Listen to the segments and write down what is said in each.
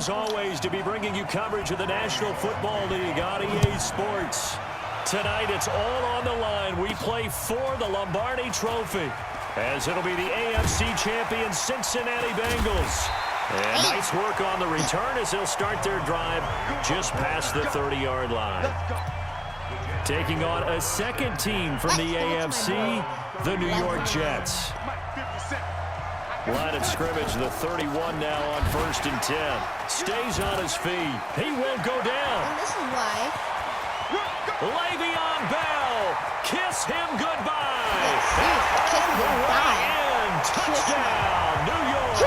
As always, to be bringing you coverage of the National Football League on EA Sports. Tonight, it's all on the line. We play for the Lombardi Trophy, as it'll be the AFC champion Cincinnati Bengals. And nice work on the return as they'll start their drive just past the 30-yard line. Taking on a second team from the AFC, the New York Jets. Line of scrimmage, the 31 now on 1st and 10. Stays on his feet. He won't go down. And this is why. Le'Veon Bell, kiss him goodbye. Kiss him goodbye. And touchdown, New York.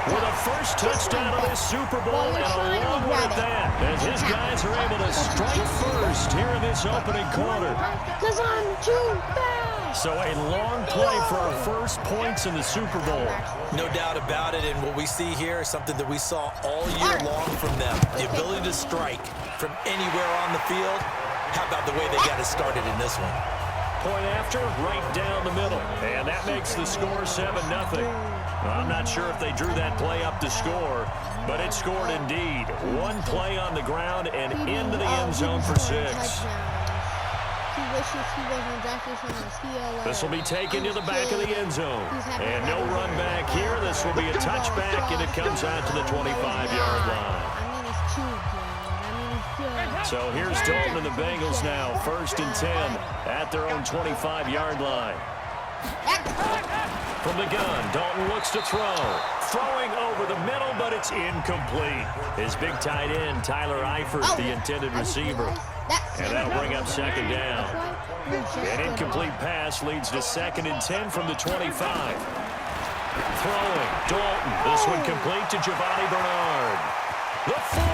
With a first touchdown of this Super Bowl and a long one at that. As his guys are able to strike first here in this opening quarter. Because I'm too fast. So a long play for our first points in the Super Bowl. No doubt about it, and what we see here is something that we saw all year long from them. The ability to strike from anywhere on the field. How about the way they got it started in this one? Point after, right down the middle. And that makes the score 7-0. I'm not sure if they drew that play up to score, but it scored indeed. One play on the ground and into the end zone for 6. This will be taken to the back of the end zone. And no run back here. This will be a touchback, and it comes out to the 25-yard line. So here's Dalton and the Bengals now, 1st and 10 at their own 25-yard line. From the gun, Dalton looks to throw. Throwing over the middle, but it's incomplete. His big tight end, Tyler Eifert, the intended receiver. And that'll bring up 2nd down. An incomplete pass leads to 2nd and 10 from the 25. Throwing, Dalton. This one complete to Giovanni Bernard. The 40.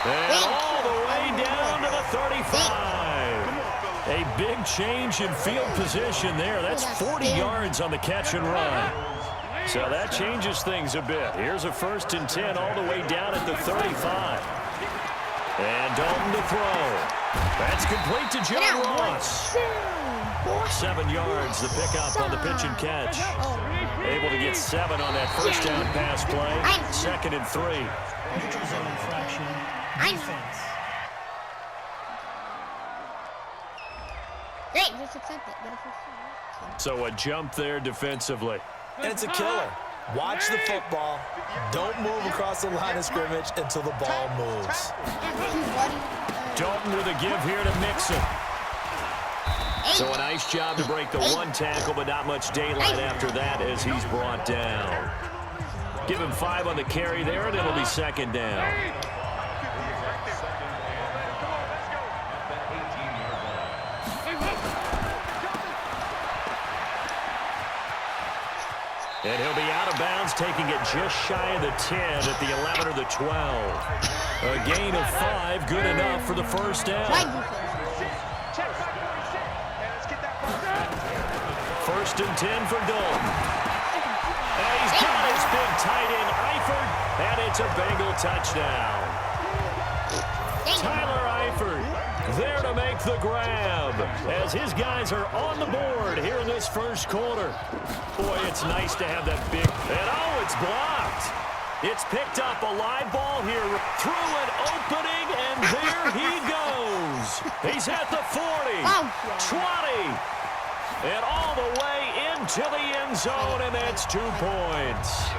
And all the way down to the 35. A big change in field position there. That's 40 yards on the catch and run. So that changes things a bit. Here's a 1st and 10 all the way down at the 35. And Dalton to throw. That's complete to John Ross. 7 yards, the pickup on the pitch and catch. Able to get 7 on that first down pass play. 2nd and 3. Neutral zone infraction. Defense. Just accept it. So a jump there defensively. And it's a killer. Watch the football. Don't move across the line of scrimmage until the ball moves. Dalton with a give here to Mixon. So a nice job to break the one tackle, but not much daylight after that as he's brought down. Give him 5 on the carry there, and it'll be 2nd down. And he'll be out of bounds, taking it just shy of the 10 at the 11 or the 12. A gain of 5, good enough for the first down. 1st and 10 for Dalton. And he's got his big tight end, Eifert, and it's a Bengal touchdown. Tyler Eifert there to make the grab as his guys are on the board here in this first quarter. Boy, it's nice to have that big, and oh, it's blocked. It's picked up, a live ball here through an opening, and there he goes. He's at the 40, 20, and all the way into the end zone, and that's 2 points.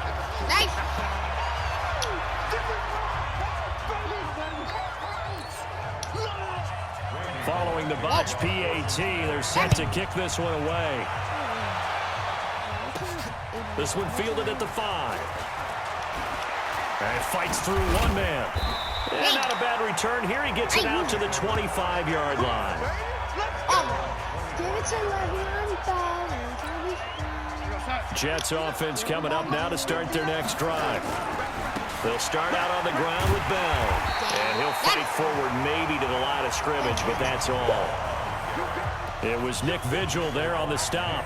Following the botch PAT, they're set to kick this one away. This one fielded at the 5. And fights through one man. And not a bad return here. He gets it out to the 25-yard line. Jets offense coming up now to start their next drive. They'll start out on the ground with Bell. And he'll fight forward maybe to the line of scrimmage, but that's all. It was Nick Vigil there on the stop.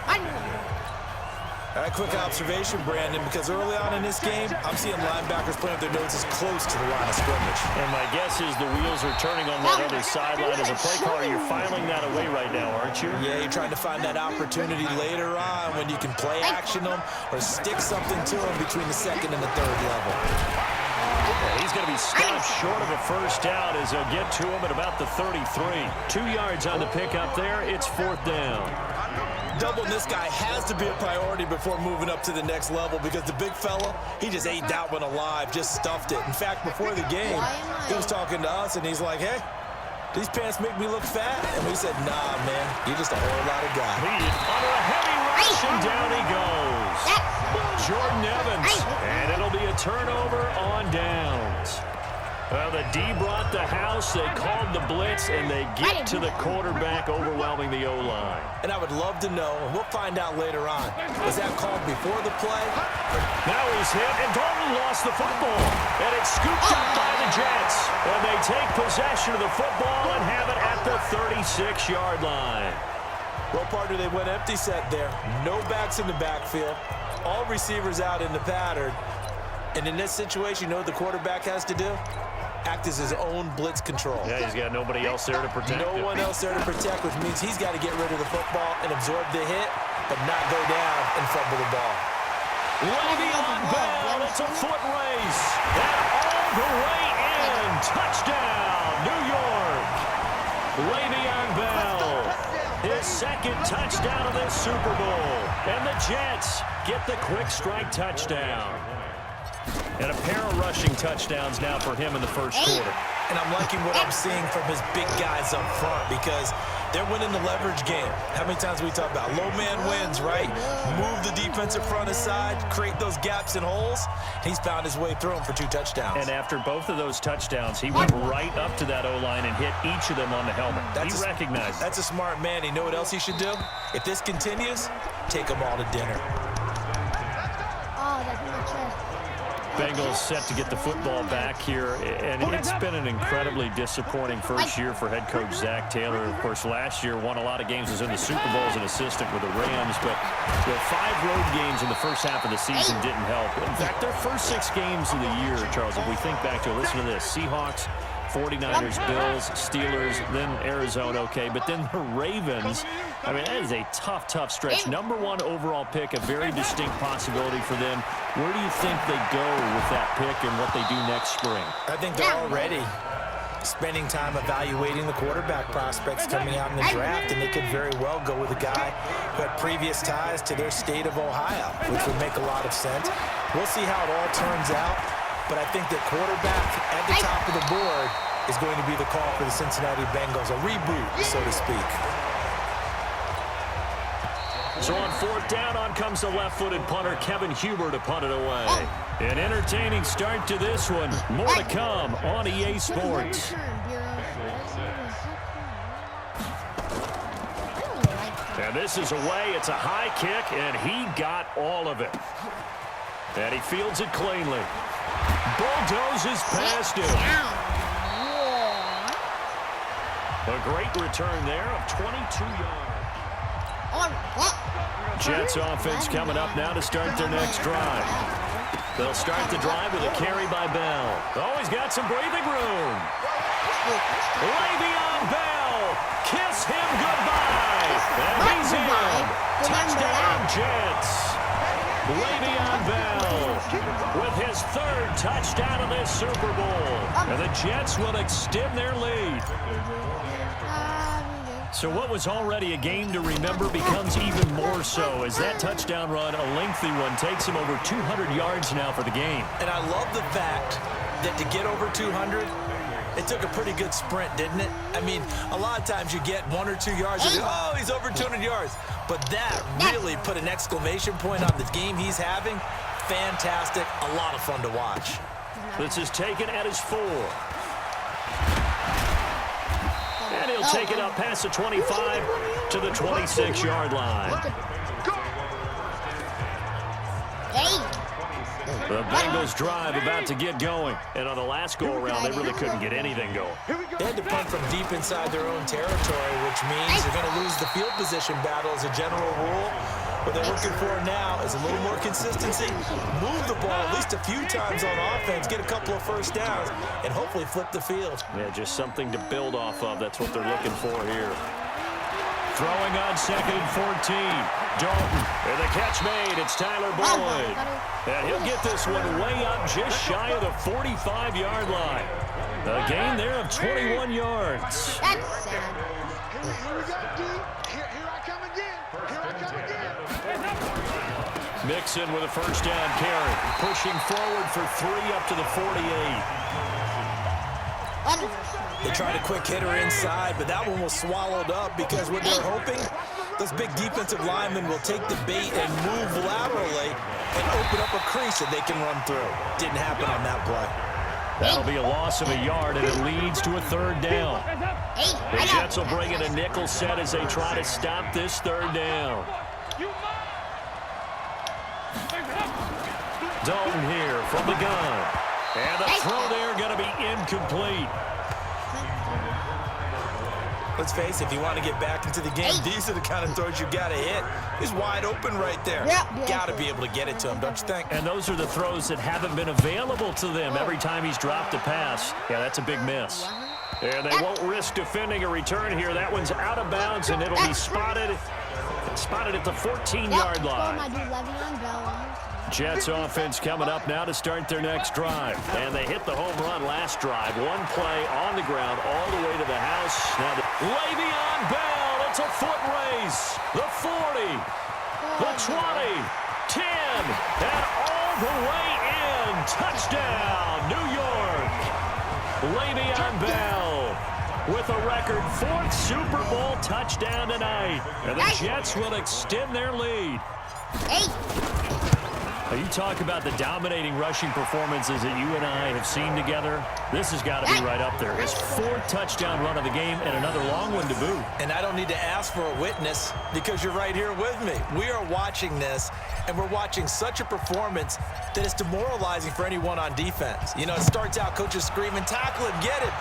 A quick observation, Brandon, because early on in this game, I'm seeing linebackers putting up their noses close to the line of scrimmage. And my guess is the wheels are turning on that other sideline. As a play caller, you're filing that away right now, aren't you? Yeah, you're trying to find that opportunity later on when you can play action them or stick something to them between the 2nd and the 3rd level. Well, he's going to be stopped short of a first down as they'll get to him at about the 33. 2 yards on the pickup there. It's 4th down. Doubling this guy has to be a priority before moving up to the next level because the big fella, he just ate that one alive, just stuffed it. In fact, before the game, he was talking to us, and he's like, hey, these pants make me look fat. And we said, nah, man, you're just a whole lot of guy. Under a heavy rush, and down he goes. Jordan Evans, and it'll be a turnover on downs. Well, the D brought the house, they called the blitz, and they get to the quarterback, overwhelming the O-line. And I would love to know, and we'll find out later on, was that called before the play? Now he's hit, and Dalton lost the football. And it's scooped up by the Jets. And they take possession of the football and have it at the 36-yard line. Well, partner, they went empty set there. No backs in the backfield. All receivers out in the pattern. And in this situation, you know what the quarterback has to do? Act as his own blitz control. Yeah, he's got nobody else there to protect him. No one else there to protect, which means he's got to get rid of the football and absorb the hit, but not go down and fumble the ball. Le'Veon Bell, it's a foot race. And all the way in. Touchdown, New York. Le'Veon Bell, his second touchdown of this Super Bowl. And the Jets get the quick strike touchdown. And a pair of rushing touchdowns now for him in the first quarter. And I'm liking what I'm seeing from his big guys up front because they're winning the leverage game. How many times we talk about low man wins, right? Move the defensive front aside, create those gaps and holes. He's found his way through them for 2 touchdowns. And after both of those touchdowns, he went right up to that O-line and hit each of them on the helmet. He recognized it. That's a smart man. You know what else he should do? If this continues, take them all to dinner. Oh, that's my chest. Bengals set to get the football back here, and it's been an incredibly disappointing first year for head coach Zach Taylor. Of course, last year won a lot of games, was in the Super Bowl as an assistant with the Rams, but the 5 road games in the first half of the season didn't help. In fact, their first 6 games of the year, Charles, if we think back to it, listen to this: Seahawks, 49ers, Bills, Steelers, then Arizona, okay, but then the Ravens. I mean, that is a tough, tough stretch. Number 1 overall pick, a very distinct possibility for them. Where do you think they go with that pick and what they do next spring? I think they're already spending time evaluating the quarterback prospects coming out in the draft, and they could very well go with a guy who had previous ties to their state of Ohio, which would make a lot of sense. We'll see how it all turns out, but I think that quarterback at the top of the board is going to be the call for the Cincinnati Bengals, a reboot, so to speak. So on 4th down, on comes the left-footed punter, Kevin Huber, to punt it away. An entertaining start to this one. More to come on EA Sports. And this is away. It's a high kick, and he got all of it. And he fields it cleanly. Bulldozes past him. A great return there of 22 yards. Jets offense coming up now to start their next drive. They'll start the drive with a carry by Bell. Oh, he's got some breathing room. Le'Veon Bell, kiss him goodbye. And he's in. Touchdown, Jets. Le'Veon Bell with his 3rd touchdown of this Super Bowl. And the Jets will extend their lead. So what was already a game to remember becomes even more so as that touchdown run, a lengthy one, takes him over 200 yards now for the game. And I love the fact that to get over 200, it took a pretty good sprint, didn't it? I mean, a lot of times you get 1 or 2 yards, and oh, he's over 200 yards. But that really put an exclamation point on the game he's having. Fantastic, a lot of fun to watch. This is taken at his 4. And he'll take it up past the 25 to the 26-yard line. The Bengals drive about to get going. And on the last go-around, they really couldn't get anything going. They had to punt from deep inside their own territory, which means they're going to lose the field position battle as a general rule. What they're looking for now is a little more consistency, move the ball at least a few times on offense, get a couple of first downs, and hopefully flip the field. Yeah, just something to build off of. That's what they're looking for here. Throwing on 2nd and 14. Dalton, and the catch made. It's Tyler Boyd. And he'll get this one way up just shy of the 45-yard line. A gain there of 21 yards. That's sad. Here we go, D. Here I come again. Here I come again. Mixon with a first down carry. Pushing forward for 3 up to the 48. They tried a quick hitter inside, but that one was swallowed up because what they're hoping, those big defensive linemen will take the bait and move laterally and open up a crease that they can run through. Didn't happen on that play. That'll be a loss of a yard, and it leads to a 3rd down. The Jets will bring in a nickel set as they try to stop this 3rd down. Dalton here from the gun. And the throw there going to be incomplete. Let's face it, if you want to get back into the game, these are the kind of throws you got to hit. He's wide open right there. Got to be able to get it to him, don't you think? And those are the throws that haven't been available to them every time he's dropped a pass. Yeah, that's a big miss. And they won't risk defending a return here. That one's out of bounds, and it'll be spotted at the 14-yard line. Jets offense coming up now to start their next drive. And they hit the home run last drive. One play on the ground all the way to the house. Now Le'Veon Bell, it's a foot race. The 40, the 20, 10, and all the way in. Touchdown, New York. Le'Veon Bell with a record 4th Super Bowl touchdown tonight. And the Jets will extend their lead. Now, you talk about the dominating rushing performances that you and I have seen together. This has got to be right up there. His 4th touchdown run of the game and another long one to boot. And I don't need to ask for a witness because you're right here with me. We are watching this, and we're watching such a performance that is demoralizing for anyone on defense. You know, it starts out coaches screaming, tackle him, get him.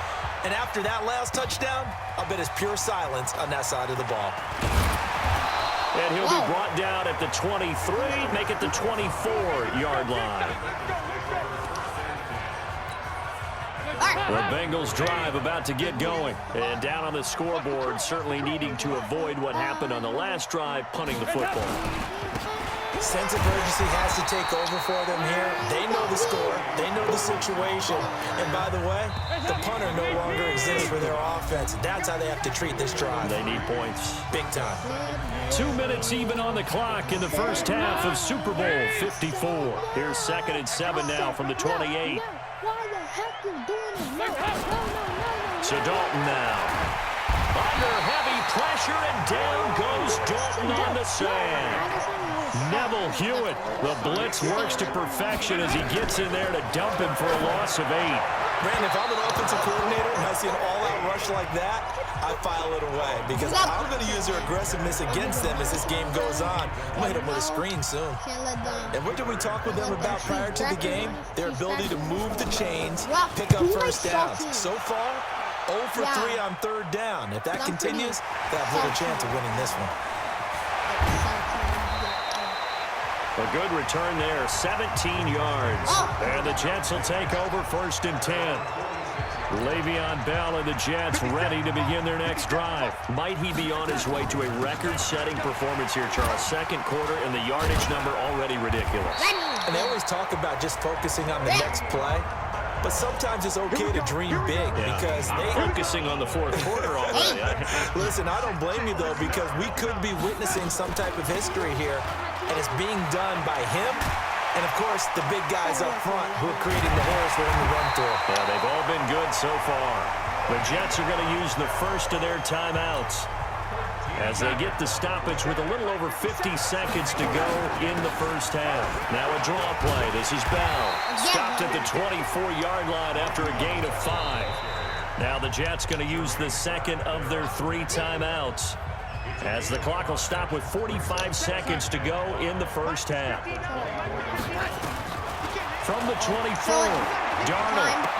And after that last touchdown, I'll bet it's pure silence on that side of the ball. And he'll be brought down at the 23, make it the 24-yard line. The Bengals drive about to get going. And down on the scoreboard, certainly needing to avoid what happened on the last drive, punting the football. Sense of urgency has to take over for them here. They know the score. They know the situation. And by the way, the punter no longer exists for their offense. That's how they have to treat this drive. They need points. Big time. 2 minutes even on the clock in the first half of Super Bowl 54. Here's 2nd and 7 now from the 28. Why the heck you doing this? No. So Dalton now. Under heavy pressure, and down goes Dalton on the sand. Neville Hewitt, the blitz works to perfection as he gets in there to dump him for a loss of 8. Brandon, if I'm an offensive coordinator and I see an all-out rush like that, I file it away because I'm going to use their aggressiveness against them as this game goes on. I'm going to hit them with a screen soon. And what did we talk with them about prior to the game? Their ability to move the chains, pick up first downs. So far, 0 for 3 on 3rd down. If that continues, they have little chance of winning this one. A good return there, 17 yards. And the Jets will take over 1st and 10. Le'Veon Bell and the Jets ready to begin their next drive. Might he be on his way to a record-setting performance here, Charles? 2nd quarter and the yardage number already ridiculous. And they always talk about just focusing on the next play. But sometimes it's okay to dream big because I'm focusing on the 4th quarter already. Listen, I don't blame you, though, because we could be witnessing some type of history here, and it's being done by him and, of course, the big guys up front who are creating the holes for him to run through. Yeah, they've all been good so far. The Jets are going to use the first of their timeouts as they get the stoppage with a little over 50 seconds to go in the first half. Now a draw play. This is Bell. Stopped at the 24-yard line after a gain of 5. Now the Jets going to use the second of their 3 timeouts as the clock will stop with 45 seconds to go in the first half. From the 24, Darnold.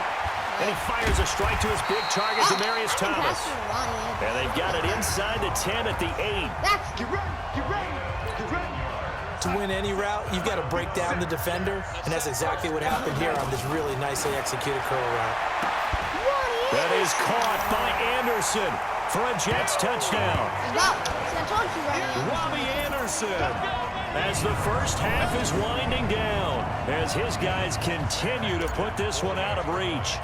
And he fires a strike to his big target, Demaryius Thomas. And they've got it inside the 10 at the 8. To win any route, you've got to break down the defender, and that's exactly what happened here on this really nicely executed curl route. That is caught by Anderson for a Jets touchdown. told you right. Robbie Anderson, as the first half is winding down, as his guys continue to put this one out of reach.